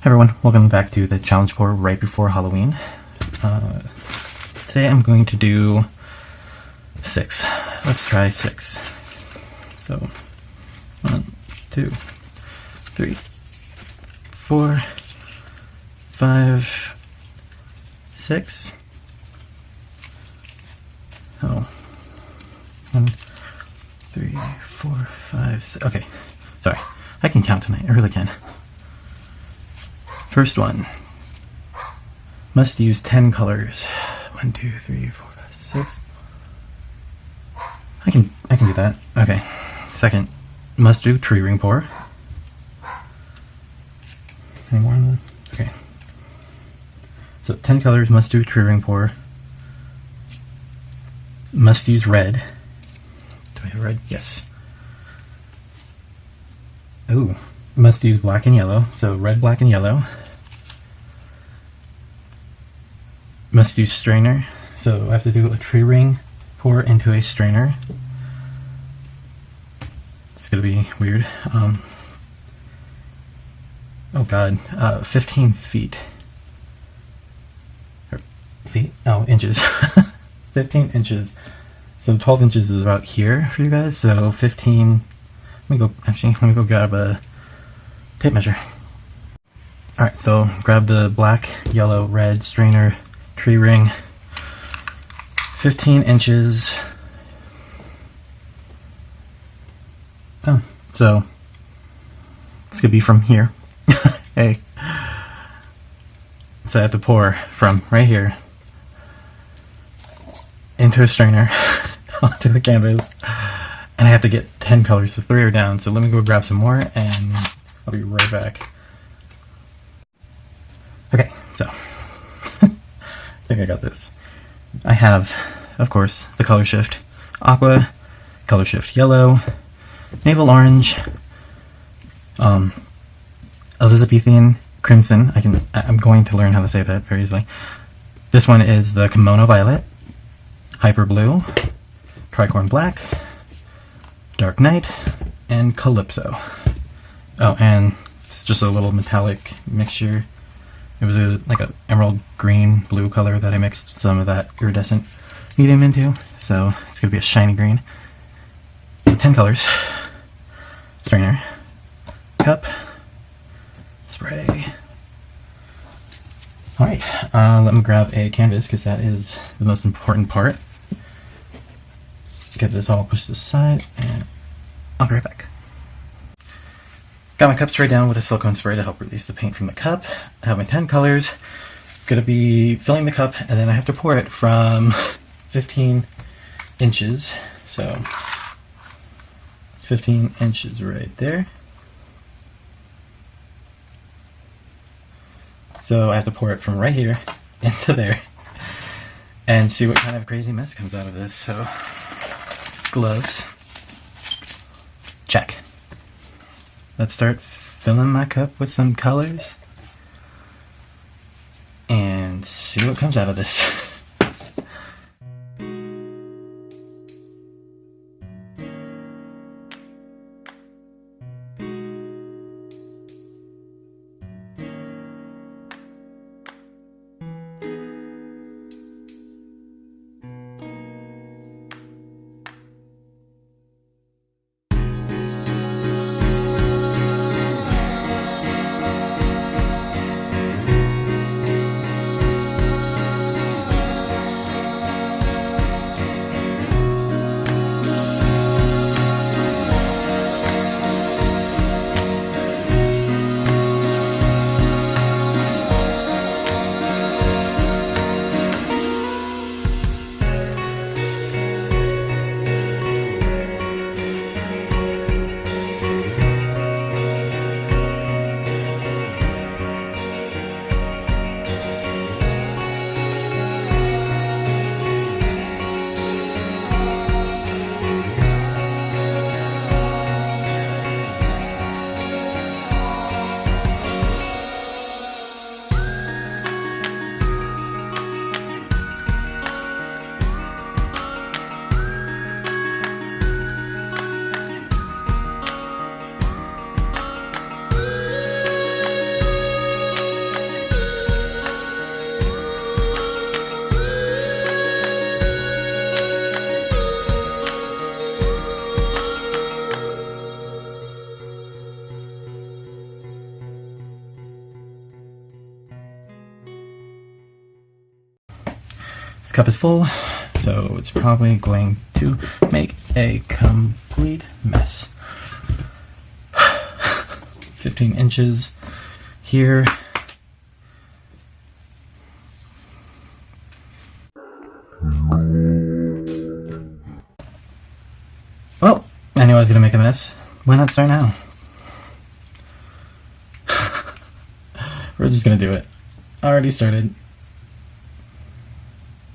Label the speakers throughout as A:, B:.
A: Hey everyone, welcome back to the challenge pour right before Halloween. Today I'm going to do 6. Let's try 6. So, 1, 2, 3, 4, 5, 6. Oh, 1, 3, 4, 5, 6. Okay, sorry. I can count tonight, I really can. First one, must use 10 colors. 1, 2, 3, 4, 5, 6. I can do that. Okay. Second, must do tree ring pour. Any more on that? Okay. So 10 colors, must do tree ring pour. Must use red. Do I have red? Yes. Ooh. Must use black and yellow. So red, black, and yellow. Must use strainer. So I have to do a tree ring pour into a strainer. It's gonna be weird. Oh god, 15 feet. Or feet? Oh, inches. 15 inches. So 12 inches is about here for you guys. So 15. Let me go grab a tape measure. Alright, so grab the black, yellow, red strainer, tree ring, 15 inches. Oh, so it's gonna be from here. Hey. So I have to pour from right here into a strainer onto a canvas, and I have to get 10 colors, so 3 are down. So let me go grab some more and I'll be right back. Okay, so I think I got this. I have, of course, the color shift aqua, color shift yellow, navel orange, Elizabethan crimson. I'm going to learn how to say that very easily. This one is the kimono violet, hyper blue, tricorn black, dark night, and calypso. Oh, and it's just a little metallic mixture. It was like an emerald green blue color that I mixed some of that iridescent medium into, so it's gonna be a shiny green. So 10 colors. Strainer, cup, spray. Alright, let me grab a canvas because that is the most important part. Get this all pushed aside and I'll be right back. Got my cup sprayed down with a silicone spray to help release the paint from the cup. I have my 10 colors. Gonna be filling the cup, and then I have to pour it from 15 inches. So 15 inches right there. So I have to pour it from right here into there and see what kind of crazy mess comes out of this. So gloves. Check. Let's start filling my cup with some colors and see what comes out of this. This cup is full, so it's probably going to make a complete mess. 15 inches here. Well, I knew I was going to make a mess. Why not start now? We're just going to do it. Already started.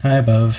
A: Hi above.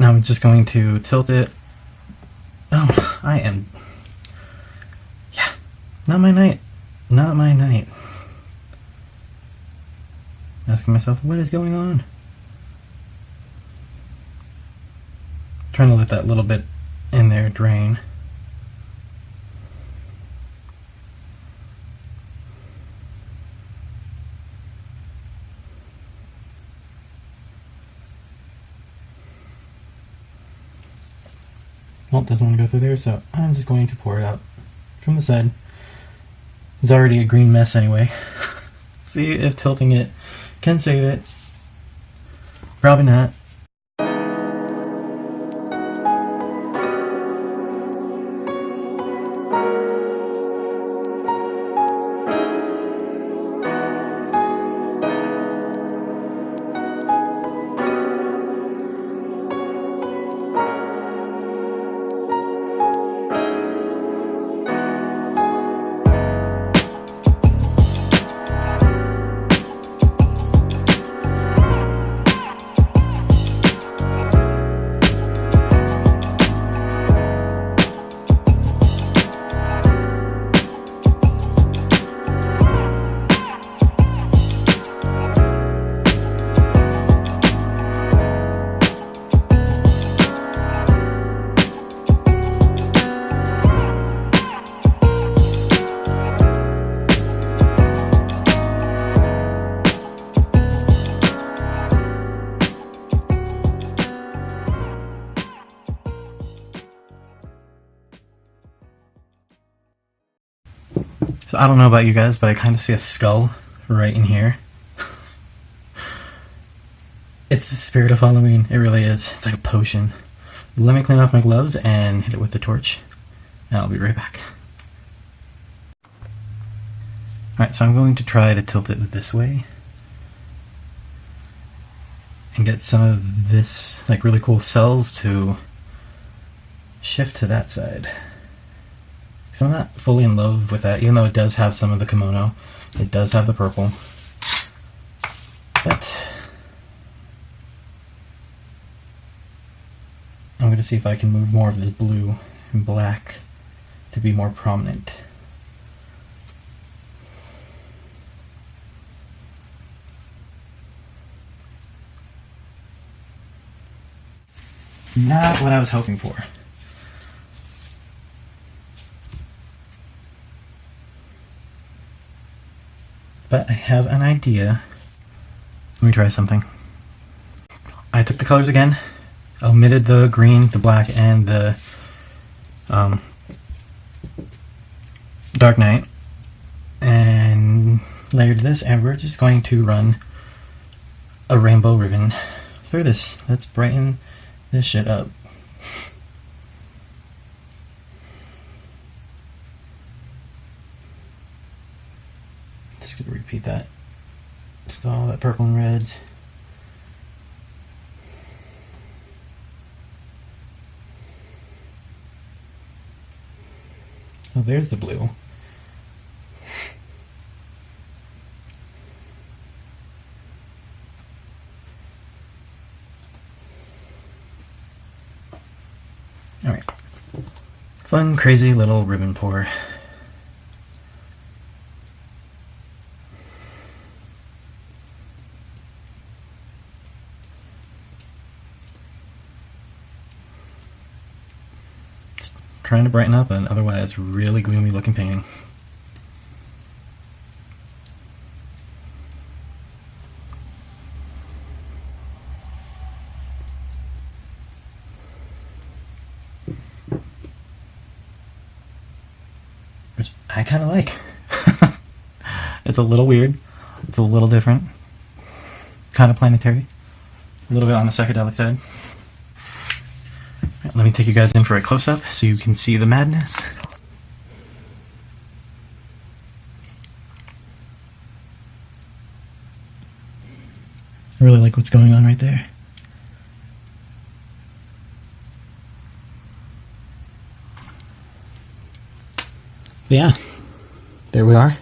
A: Now I'm just going to tilt it. Oh, yeah, not my night. Not my night. Asking myself, what is going on? Trying to let that little bit in there drain. Well, it doesn't want to go through there, so I'm just going to pour it out from the side. It's already a green mess anyway. See if tilting it can save it. Probably not. So I don't know about you guys, but I kind of see a skull right in here. It's the spirit of Halloween. It really is. It's like a potion. Let me clean off my gloves and hit it with the torch, and I'll be right back. Alright, so I'm going to try to tilt it this way and get some of this like really cool cells to shift to that side. So I'm not fully in love with that, even though it does have some of the kimono. It does have the purple. But I'm going to see if I can move more of this blue and black to be more prominent. Not what I was hoping for. But I have an idea. Let me try something. I took the colors again, omitted the green, the black, and the dark night, and layered this, and we're just going to run a rainbow ribbon through this. Let's brighten this shit up. Just gonna repeat that. Just all that purple and red. Oh, there's the blue. All right. Fun, crazy little ribbon pour. Just trying to brighten up an otherwise really gloomy looking painting. Which I kind of like. It's a little weird. It's a little different. Kind of planetary. A little bit on the psychedelic side. Right, let me take you guys in for a close-up so you can see the madness. I really like what's going on right there. Yeah, there we are.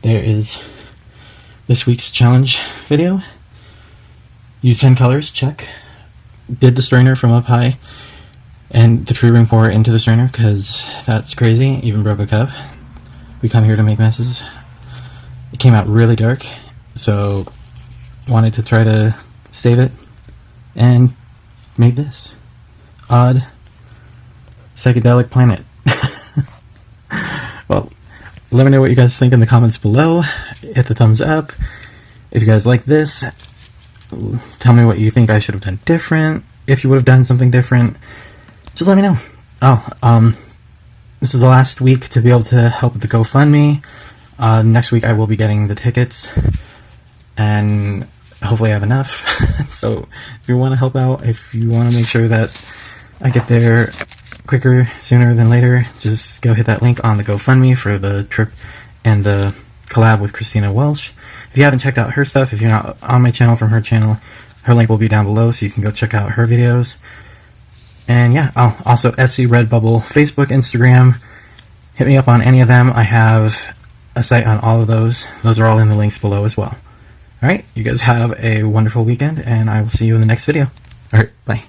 A: There is this week's challenge video. Use 10 colors, check. Did the strainer from up high and the tree ring pour into the strainer, because that's crazy. Even broke a cup. We come here to make messes. It came out really dark, so wanted to try to save it and made this odd psychedelic planet. Well, let me know what you guys think in the comments below. Hit the thumbs up. If you guys like this, tell me what you think I should have done different. If you would have done something different, just let me know. Oh, this is the last week to be able to help with the GoFundMe. Next week I will be getting the tickets, and hopefully I have enough. So if you want to help out, if you want to make sure that I get there quicker, sooner than later, just go hit that link on the GoFundMe for the trip and the collab with Christina Welsh. If you haven't checked out her stuff, if you're not on my channel from her channel, her link will be down below so you can go check out her videos. And yeah, oh, also Etsy, Redbubble, Facebook, Instagram. Hit me up on any of them. I have a site on all of those. Those are all in the links below as well. Alright, you guys have a wonderful weekend, and I will see you in the next video. Alright, bye.